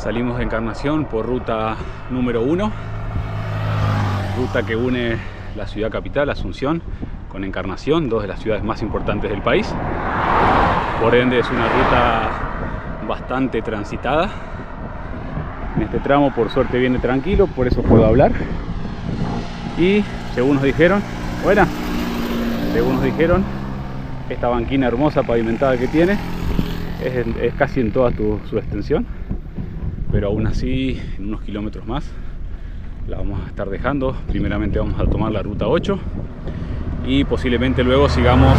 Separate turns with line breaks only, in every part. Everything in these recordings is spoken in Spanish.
Salimos de Encarnación por ruta número 1, ruta que une la ciudad capital, Asunción, con Encarnación, dos de las ciudades más importantes del país. Por ende es una ruta bastante transitada. En este tramo por suerte viene tranquilo, por eso puedo hablar. Y según nos dijeron, esta banquina hermosa pavimentada que tiene es casi en toda su extensión, pero aún así en unos kilómetros más la vamos a estar dejando. Primeramente vamos a tomar la ruta 8 y posiblemente luego sigamos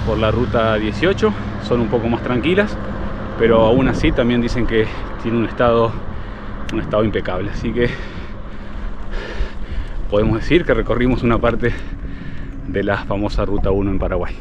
por la ruta 18. Son un poco más tranquilas, pero aún así también dicen que tiene un estado impecable, así que podemos decir que recorrimos una parte de la famosa ruta 1 en Paraguay.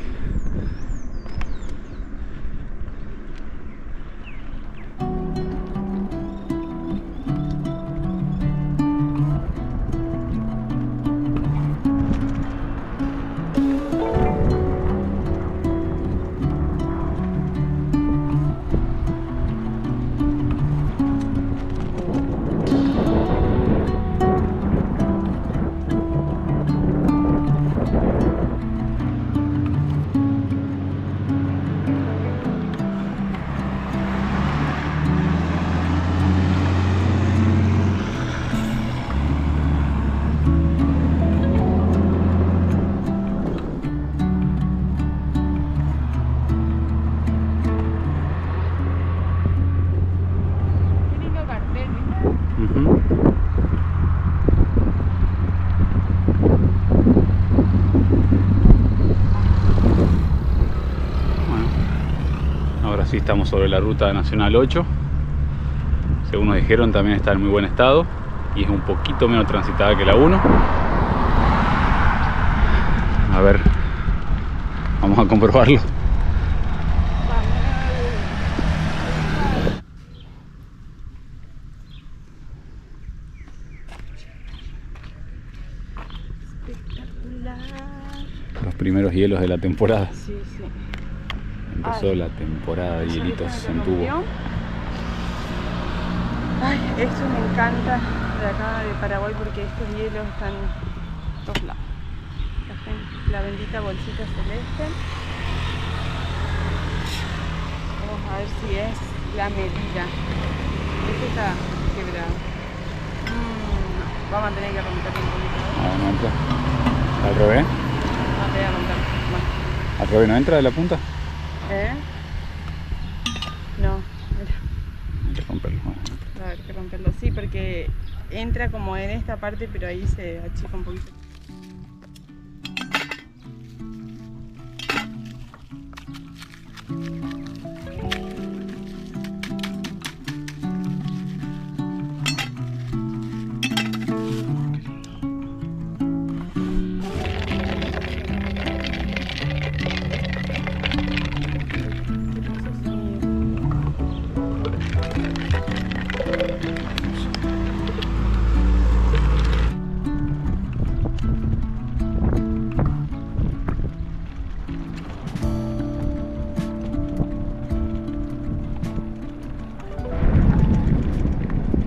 Ahora sí estamos sobre la ruta nacional 8. Según nos dijeron también está en muy buen estado y es un poquito menos transitada que la 1. A ver, vamos a comprobarlo. Los primeros hielos de la temporada.
Sí.
Empezó la temporada de hielitos en tubo.
Ay, eso me encanta de acá de Paraguay porque estos hielos están en todos lados. La bendita bolsita celeste. Vamos a ver si es la medida. Este está quebrado. No, vamos a tener que romperlo un poquito.
No entra. ¿Al revés?
No, te voy a romper. Bueno.
¿Al revés no entra de la punta?
No, mira.
Hay que romperlo.
Va a haber que romperlo, sí, porque entra como en esta parte, pero ahí se achica un poquito.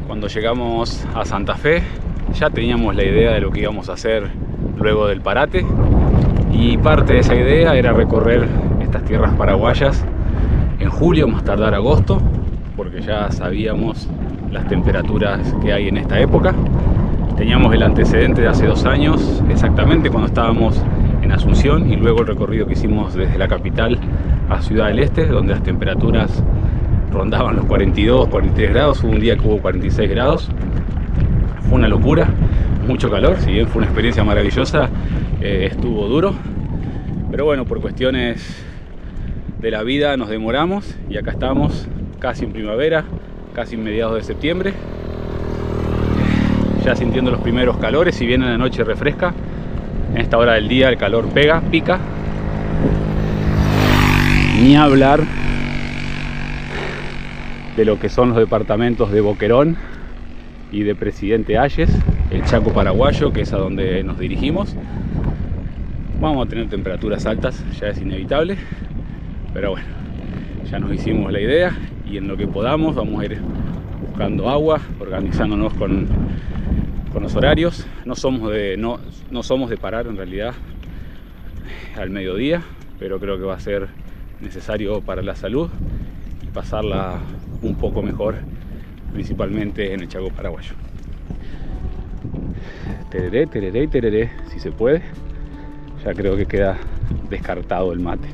Cuando llegamos a Santa Fe ya teníamos la idea de lo que íbamos a hacer luego del parate, y parte de esa idea era recorrer estas tierras paraguayas en julio, más tardar agosto, porque ya sabíamos las temperaturas que hay en esta época. Teníamos el antecedente de hace 2 años, exactamente cuando estábamos en Asunción, y luego el recorrido que hicimos desde la capital a Ciudad del Este, donde las temperaturas rondaban los 42, 43 grados. Hubo un día que hubo 46 grados. Fue una locura, mucho calor. Si bien fue una experiencia maravillosa, estuvo duro. Pero bueno, por cuestiones de la vida nos demoramos y acá estamos, casi en primavera, casi en mediados de septiembre. Ya sintiendo los primeros calores, si bien en la noche refresca, en esta hora del día el calor pica. Ni hablar de lo que son los departamentos de Boquerón y de Presidente Hayes, el Chaco paraguayo, que es a donde nos dirigimos. Vamos a tener temperaturas altas, ya es inevitable, pero bueno, ya nos hicimos la idea y en lo que podamos vamos a ir buscando agua, organizándonos con los horarios. No somos de parar en realidad al mediodía, pero creo que va a ser necesario para la salud y pasarla un poco mejor, principalmente en el Chaco paraguayo. Tereré, tereré y tereré, si se puede. Ya creo que queda descartado el mate.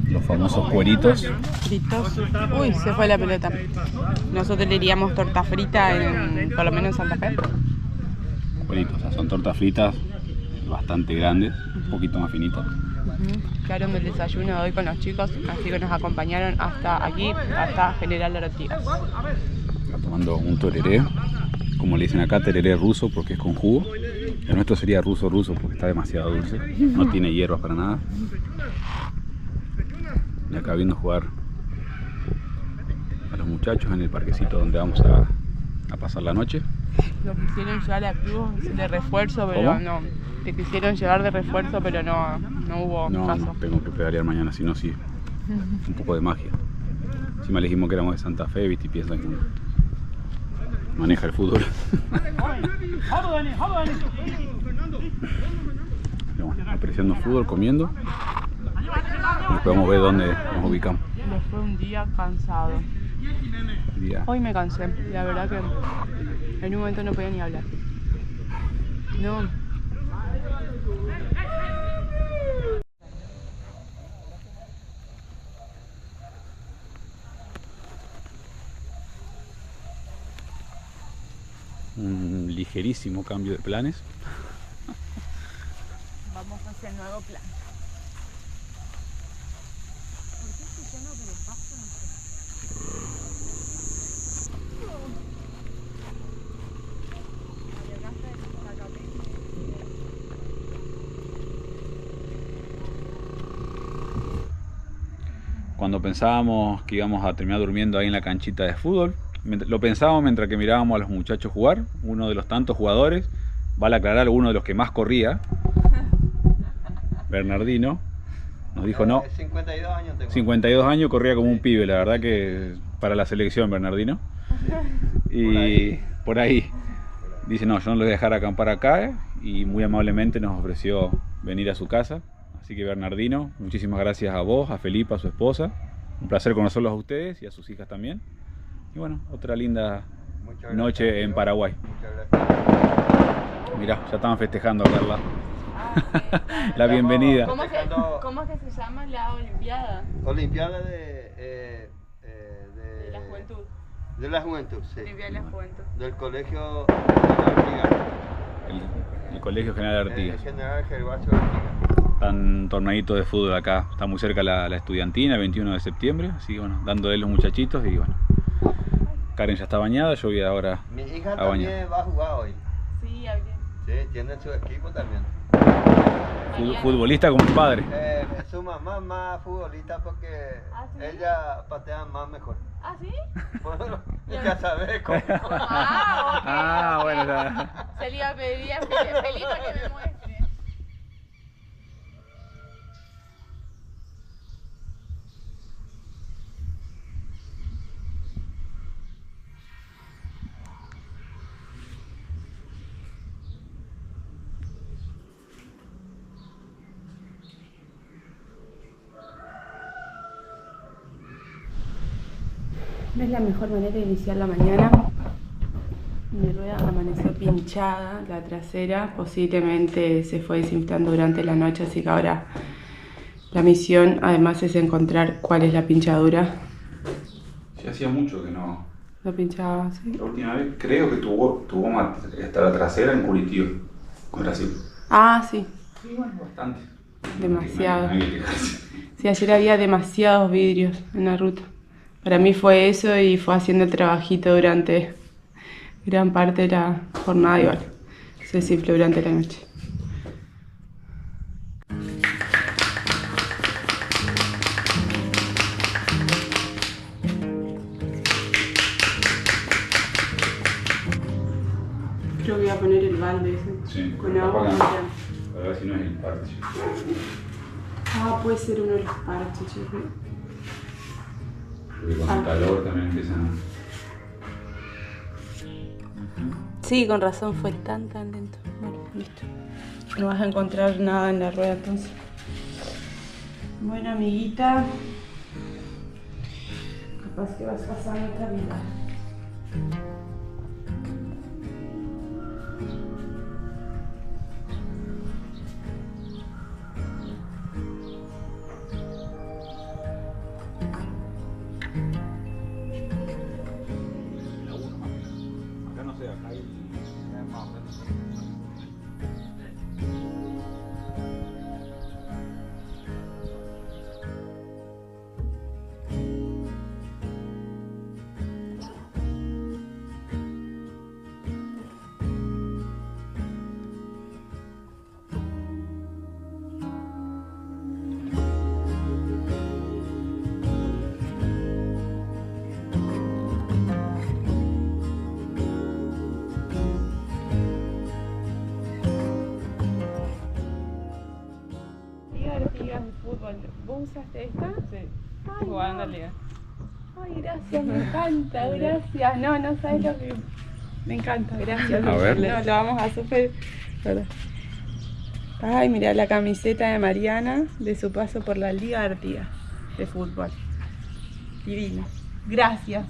Los famosos cueritos.
Fritos. Uy, se fue la pelota. Nosotros le diríamos torta frita, por lo menos en Santa Fe.
Cueritos, o sea, son tortas fritas bastante grandes, un poquito más finitas.
Quedaron del desayuno de hoy con los chicos, así que nos acompañaron hasta aquí, hasta General Artigas.
Está tomando un tereré, como le dicen acá, tereré ruso porque es con jugo. El nuestro sería ruso porque está demasiado dulce, no tiene hierbas para nada. Y acá viendo jugar a los muchachos en el parquecito donde vamos a pasar la noche.
Lo quisieron llevar a Cruz de refuerzo, pero
¿Cómo?
no. Te quisieron llevar de refuerzo, pero no hubo caso.
No, tengo que pedalear mañana, si no, sí. Un poco de magia. Encima le dijimos que éramos de Santa Fe, viste, y piensan que uno maneja el fútbol. Bueno, apreciando el fútbol, comiendo. Y después vamos a ver dónde nos ubicamos.
Pero fue un día cansado. Hoy me cansé, la verdad que en un momento no podía ni hablar. No.
Un ligerísimo cambio de planes.
Vamos hacia el nuevo plan. ¿Por qué se llama por el pasto? No sé.
Cuando pensábamos que íbamos a terminar durmiendo ahí en la canchita de fútbol, lo pensábamos mientras que mirábamos a los muchachos jugar. Uno de los tantos jugadores, vale aclarar, uno de los que más corría, Bernardino, nos dijo no.
52 años tengo.
52 años, corría como un pibe, la verdad que para la selección, Bernardino. Y por ahí dice, no, yo no lo voy a dejar acampar acá, y muy amablemente nos ofreció venir a su casa. Así que Bernardino, muchísimas gracias a vos, a Felipa, a su esposa. Un placer conocerlos a ustedes y a sus hijas también. Y bueno, otra linda noche en Paraguay.
Muchas gracias.
Mirá, ya estaban festejando acá al lado. La bienvenida.
¿Cómo es que se llama la Olimpiada?
Olimpiada
De la Juventud.
De la Juventud, sí.
Olimpiada de la Juventud.
Del Colegio Artigas.
El Colegio General Artigas.
General Gervasio Artigas.
Están torneitos de fútbol acá, está muy cerca la estudiantina, el 21 de septiembre, así que bueno, dándole los muchachitos y bueno. Karen ya está bañada, yo voy ahora
Mi hija
a bañar.
también va a jugar hoy.
Sí, alguien.
Sí, tiene su equipo también.
Futbolista como un padre.
Su mamá más futbolista porque
¿Sí?
ella patea más mejor.
¿Ah, sí?
Bueno, ya sabes cómo.
Ah, bueno, ya.
Se le iba a pedir a Felipa que me muestre. No es la mejor manera de iniciar la mañana. Mi rueda amaneció pinchada, la trasera, posiblemente se fue desinflando durante la noche, así que ahora la misión además es encontrar cuál es la pinchadura.
Sí, hacía mucho que no.
La pinchaba, sí.
La última vez creo que tuvo hasta la trasera en Curitiba, con Brasil.
Ah, sí.
Sí, bueno, bastante.
Demasiado.
No hay que quejarse.
Sí, ayer había demasiados vidrios en la ruta. Para mí fue eso y fue haciendo el trabajito durante gran parte de la jornada igual. Se desinfló durante la noche. Creo que voy a poner el balde ese.
Sí,
Con agua.
a ver si no es el parche.
Ah, puede ser uno de los parches, yo creo.
Porque con el calor también empiezan.
Sí, con razón fue tan lento. Bueno, listo. No vas a encontrar nada en la rueda entonces. Bueno, amiguita. Capaz que vas pasando otra vida.
Acá no sé, acá hay más o menos.
Ligas de fútbol. ¿Vos usaste esta? Sí. Jugando en liga. Ay, gracias, me encanta, gracias. No sabes lo que... Me encanta, gracias.
A ver.
No, lo vamos a super... Ay, mira la camiseta de Mariana de su paso por la Liga de Artigas de fútbol. Divino. Gracias.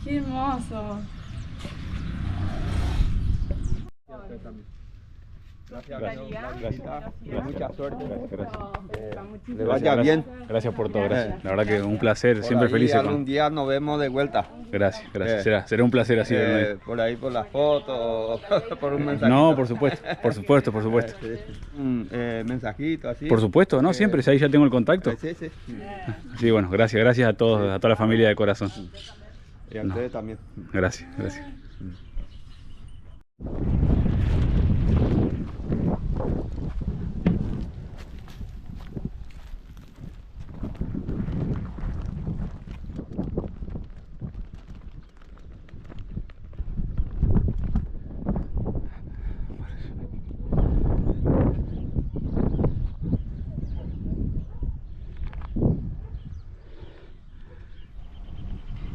Qué hermoso.
Gracias.
Mucha suerte.
Gracias.
Le vaya bien.
Gracias por todo, gracias. La verdad que un placer, siempre
Por ahí
feliz.
algún día nos vemos de vuelta.
Gracias. Será un placer así.
Por ahí por las fotos, por un mensajito.
No, por supuesto.
Un mensajito así.
Por supuesto, ¿no? Siempre, si ahí ya tengo el contacto.
Sí.
Sí, bueno, gracias a todos, a toda la familia de corazón.
Y a ustedes también.
Gracias.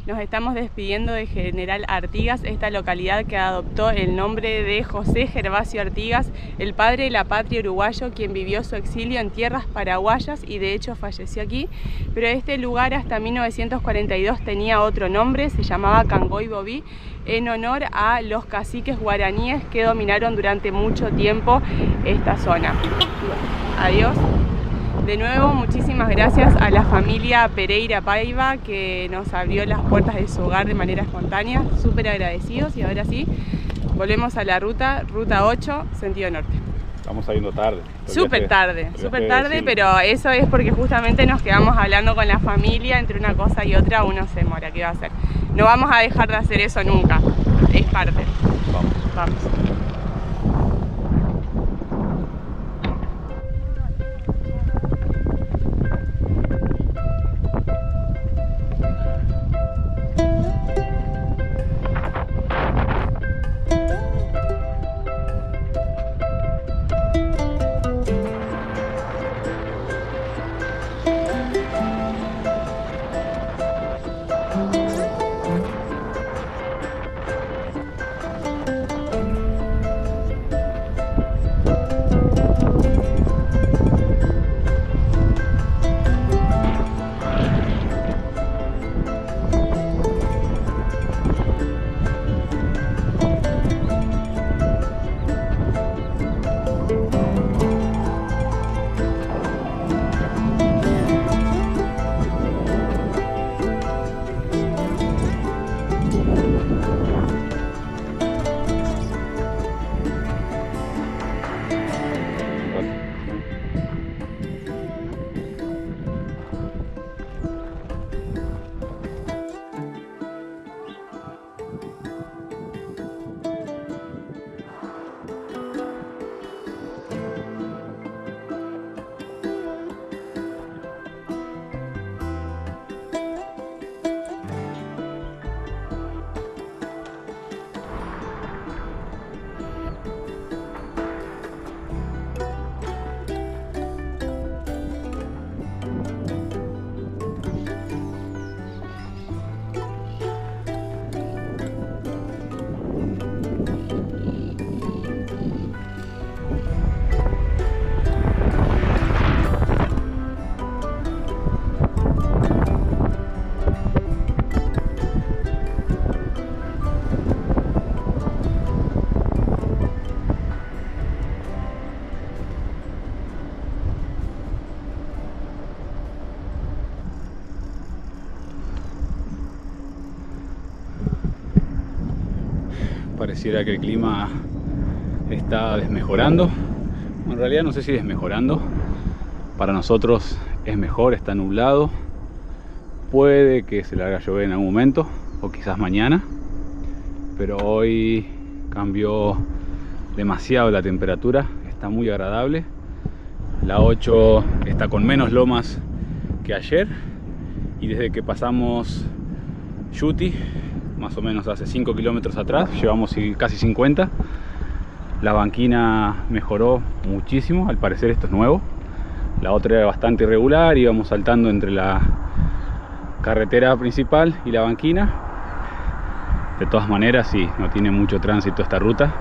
Nos estamos despidiendo de General Artigas, esta localidad que adoptó el nombre de José Gervasio Artigas, el padre de la patria uruguayo, quien vivió su exilio en tierras paraguayas y de hecho falleció aquí. Pero este lugar hasta 1942 tenía otro nombre, se llamaba Cangoy Bobí, en honor a los caciques guaraníes que dominaron durante mucho tiempo esta zona. Adiós. De nuevo, muchísimas gracias a la familia Pereira Paiva que nos abrió las puertas de su hogar de manera espontánea, súper agradecidos. Y ahora sí, volvemos a la ruta 8, sentido norte.
Estamos saliendo tarde.
Súper tarde, pero eso es porque justamente nos quedamos hablando con la familia, entre una cosa y otra uno se demora, ¿qué va a hacer? No vamos a dejar de hacer eso nunca, es parte. Vamos.
pareciera que el clima está desmejorando. En realidad no sé si desmejorando. Para nosotros es mejor, está nublado. Puede que se largue a llover en algún momento, o quizás mañana. Pero hoy cambió demasiado la temperatura, está muy agradable. La 8 está con menos lomas que ayer. Y desde que pasamos Yuti, más o menos hace 5 kilómetros atrás, llevamos casi 50. La banquina mejoró muchísimo, al parecer esto es nuevo. La otra era bastante irregular, íbamos saltando entre la carretera principal y la banquina. De todas maneras, sí, no tiene mucho tránsito esta ruta.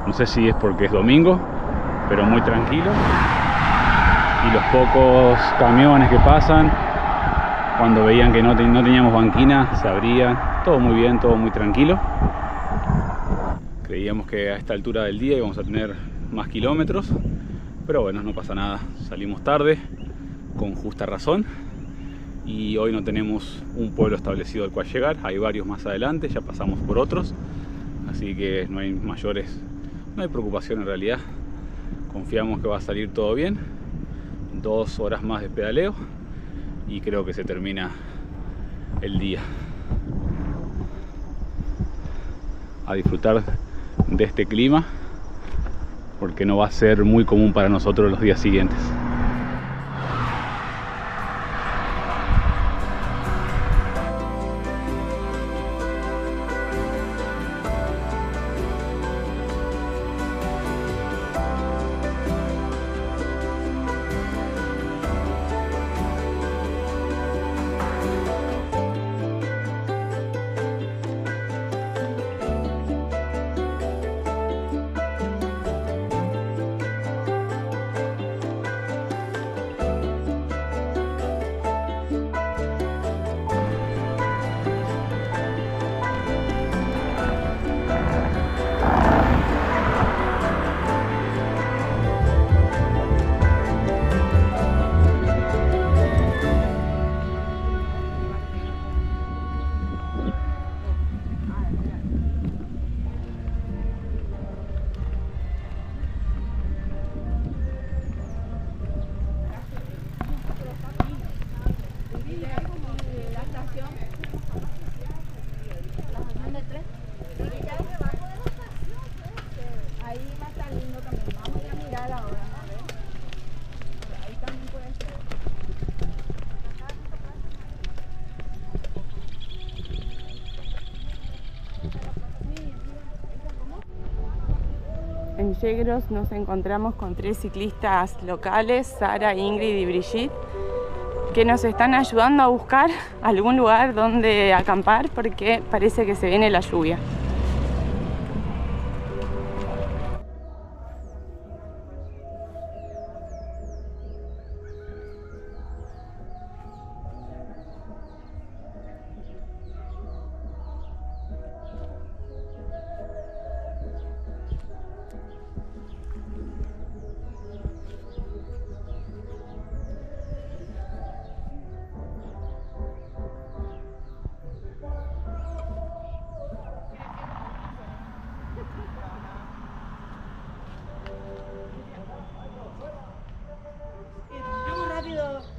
No sé si es porque es domingo, pero muy tranquilo. Y los pocos camiones que pasan, cuando veían que no teníamos banquina, se abrían. Todo muy bien, todo muy tranquilo. Creíamos que a esta altura del día íbamos a tener más kilómetros, pero bueno, no pasa nada. Salimos tarde, con justa razón, y hoy no tenemos un pueblo establecido al cual llegar. Hay varios más adelante, ya pasamos por otros, así que no hay preocupación en realidad. Confiamos que va a salir todo bien. 2 horas más de pedaleo y creo que se termina el día. A disfrutar de este clima, porque no va a ser muy común para nosotros los días siguientes.
En Yegros nos encontramos con 3 ciclistas locales, Sara, Ingrid y Brigitte, que nos están ayudando a buscar algún lugar donde acampar porque parece que se viene la lluvia.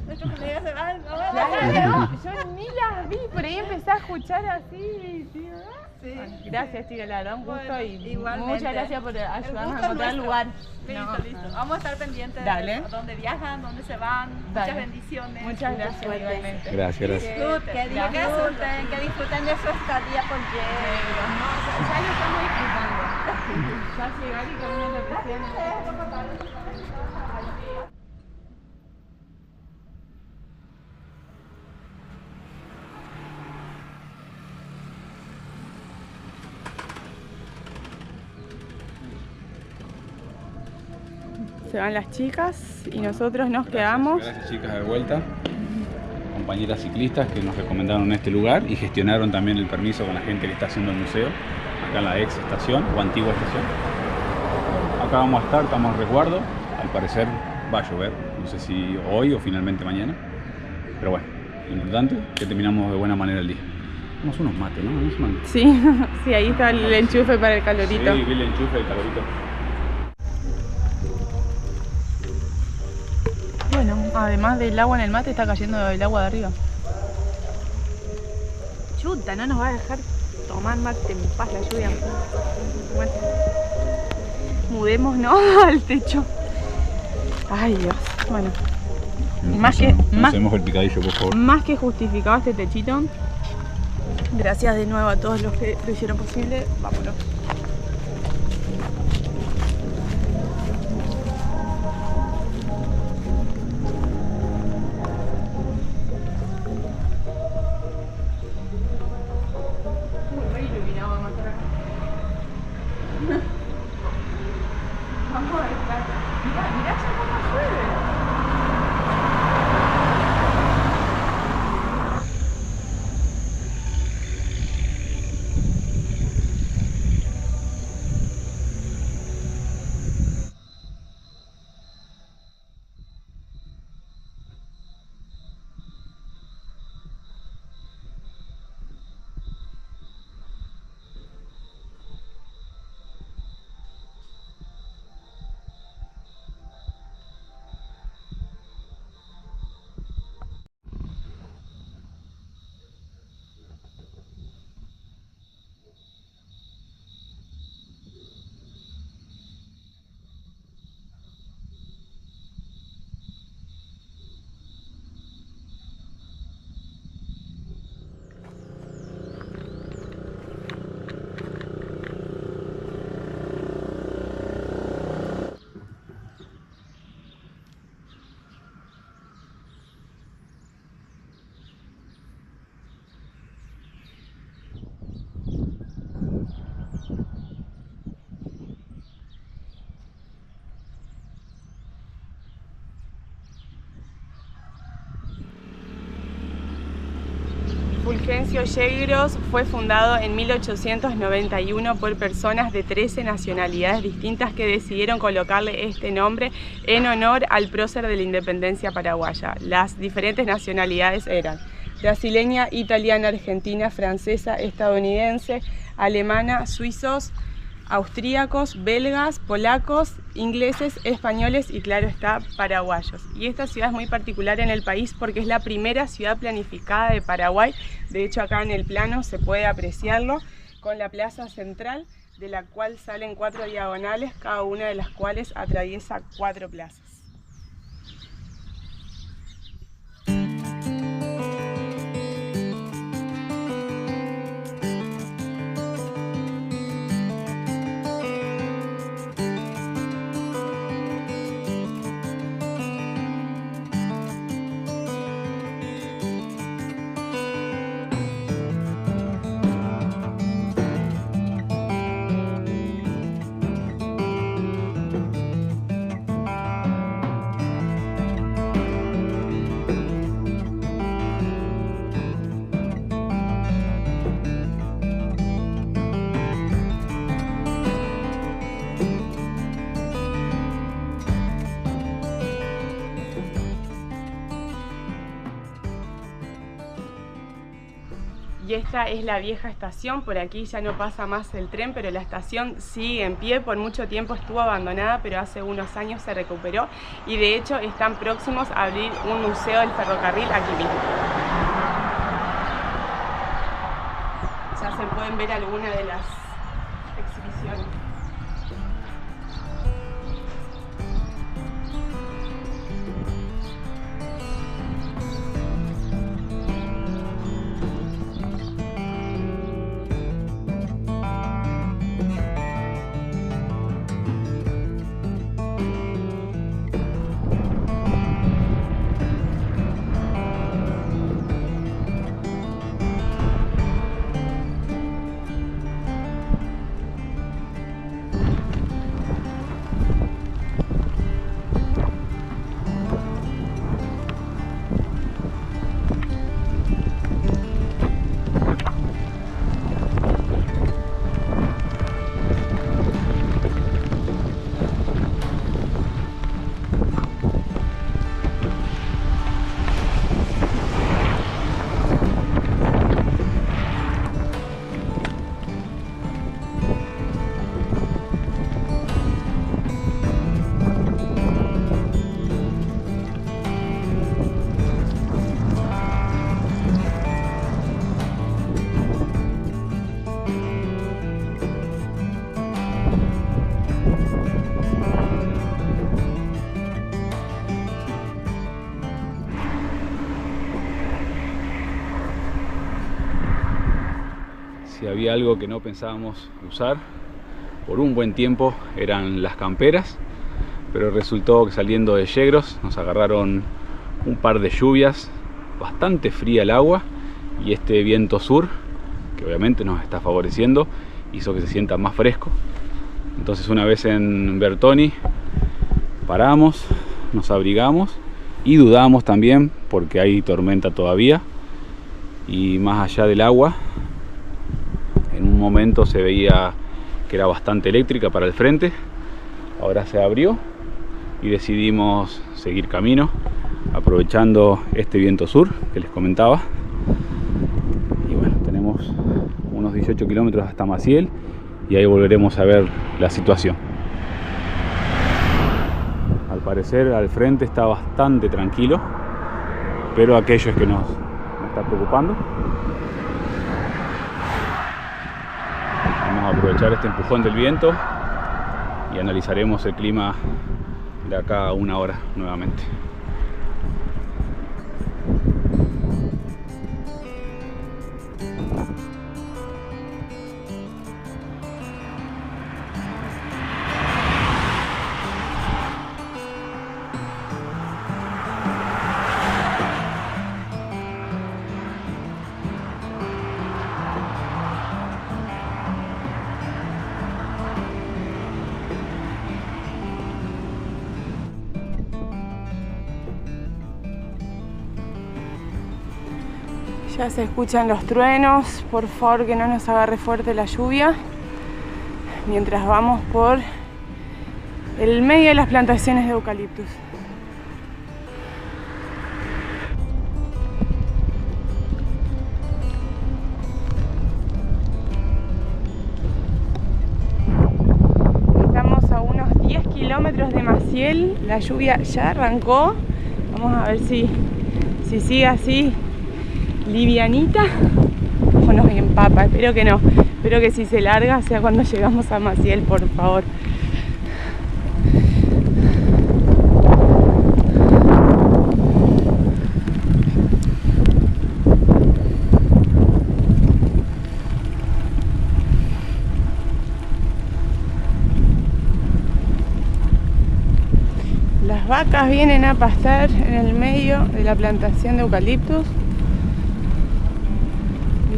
Nuestros colegas se van.
Claro, yo ni las vi, por ahí empecé a escuchar así, tío. Sí. Gracias, tío, la verdad, un gusto, bueno, y muchas gracias por ayudarnos a encontrar el lugar.
Listo. Vamos a estar pendientes
de
dónde viajan, dónde se van. Muchas bendiciones.
Muchas gracias, igualmente.
Gracias.
Que disfruten de su estadía por Yegros.
Ya lo estamos disfrutando. Ya llegar y caminar la presión. Se van las chicas y nosotros nos quedamos.
Gracias, chicas, de vuelta. Compañeras ciclistas que nos recomendaron este lugar y gestionaron también el permiso con la gente que está haciendo el museo, acá en la ex estación o antigua estación. Acá vamos a estar, estamos en resguardo. Al parecer va a llover, no sé si hoy o finalmente mañana. Pero bueno, lo importante es que terminamos de buena manera el día. Vamos unos mates, ¿no? Unos mates.
Sí, sí, ahí está el enchufe para el calorito.
Sí, vi el enchufe, el calorito.
Bueno, además del agua en el mate, está cayendo el agua de arriba. Chuta, no nos va a dejar tomar mate en paz la lluvia. Bueno, mudémonos al techo. Ay, Dios. Bueno,
Hacemos el picadillo, por favor.
más que justificado este techito. Gracias de nuevo a todos los que lo hicieron posible. Vámonos. Muy iluminado, vamos a estar acá. Vamos a estar. Mirá ya cómo llueve. Fulgencio Yegros fue fundado en 1891 por personas de 13 nacionalidades distintas que decidieron colocarle este nombre en honor al prócer de la independencia paraguaya. Las diferentes nacionalidades eran brasileña, italiana, argentina, francesa, estadounidense, alemana, suizos, austríacos, belgas, polacos, ingleses, españoles y, claro está, paraguayos. Y esta ciudad es muy particular en el país porque es la primera ciudad planificada de Paraguay. De hecho, acá en el plano se puede apreciarlo con la plaza central, de la cual salen 4 diagonales, cada una de las cuales atraviesa 4 plazas. Y esta es la vieja estación, por aquí ya no pasa más el tren, pero la estación sigue en pie. Por mucho tiempo estuvo abandonada, pero hace unos años se recuperó y de hecho están próximos a abrir un museo del ferrocarril aquí mismo. Ya se pueden ver algunas de las exhibiciones.
Si había algo que no pensábamos usar por un buen tiempo eran las camperas, pero resultó que saliendo de Yegros nos agarraron un par de lluvias, bastante fría el agua, y este viento sur, que obviamente nos está favoreciendo, hizo que se sienta más fresco. Entonces una vez en Bertoni paramos, nos abrigamos y dudamos también porque hay tormenta todavía, y más allá del agua en un momento se veía que era bastante eléctrica para el frente. Ahora se abrió y decidimos seguir camino aprovechando este viento sur que les comentaba. Y bueno, tenemos unos 18 kilómetros hasta Maciel y ahí volveremos a ver la situación. Al parecer al frente está bastante tranquilo, pero aquello es que nos está preocupando. Vamos a aprovechar este empujón del viento y analizaremos el clima de acá a una hora nuevamente.
Ya se escuchan los truenos, por favor que no nos agarre fuerte la lluvia mientras vamos por el medio de las plantaciones de eucaliptus. Estamos a unos 10 kilómetros de Maciel, la lluvia ya arrancó, vamos a ver si sigue así livianita o nos empapa. Espero que no, espero que si se larga sea cuando llegamos a Maciel, por favor. Las vacas vienen a pastar en el medio de la plantación de eucaliptus.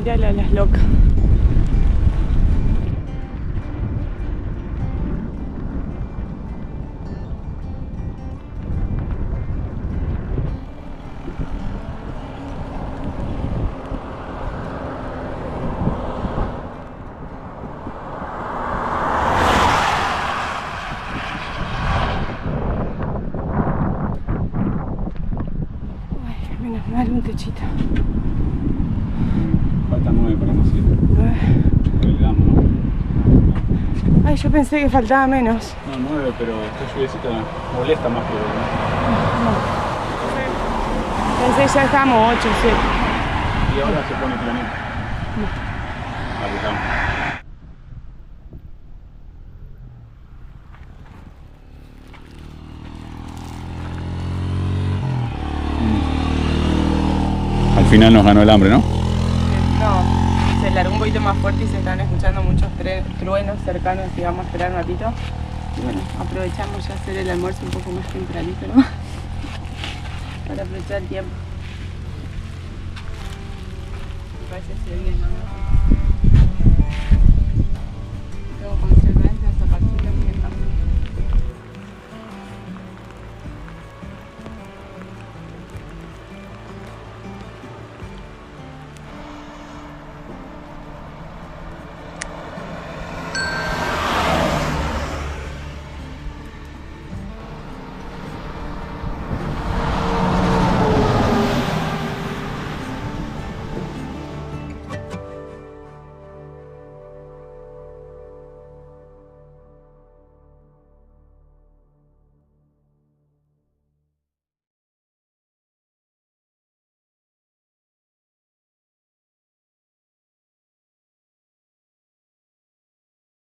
Mírala, las locas. Ay, menos mal un techito.
Faltan 9 para Maciel.
Ay, yo pensé que faltaba menos.
No, 9, pero esta lluviecita molesta más que...
Pensé ya estábamos 8, 7.
Y ahora se pone planeta. Arriesgamos. Al final nos ganó el hambre, ¿no?
No, se largó un poquito más fuerte y se están escuchando muchos truenos cercanos y vamos a esperar un ratito. Y bueno, aprovechamos ya hacer el almuerzo un poco más tempranito, ¿no? Para aprovechar el tiempo. Me parece que se ve bien, ¿no?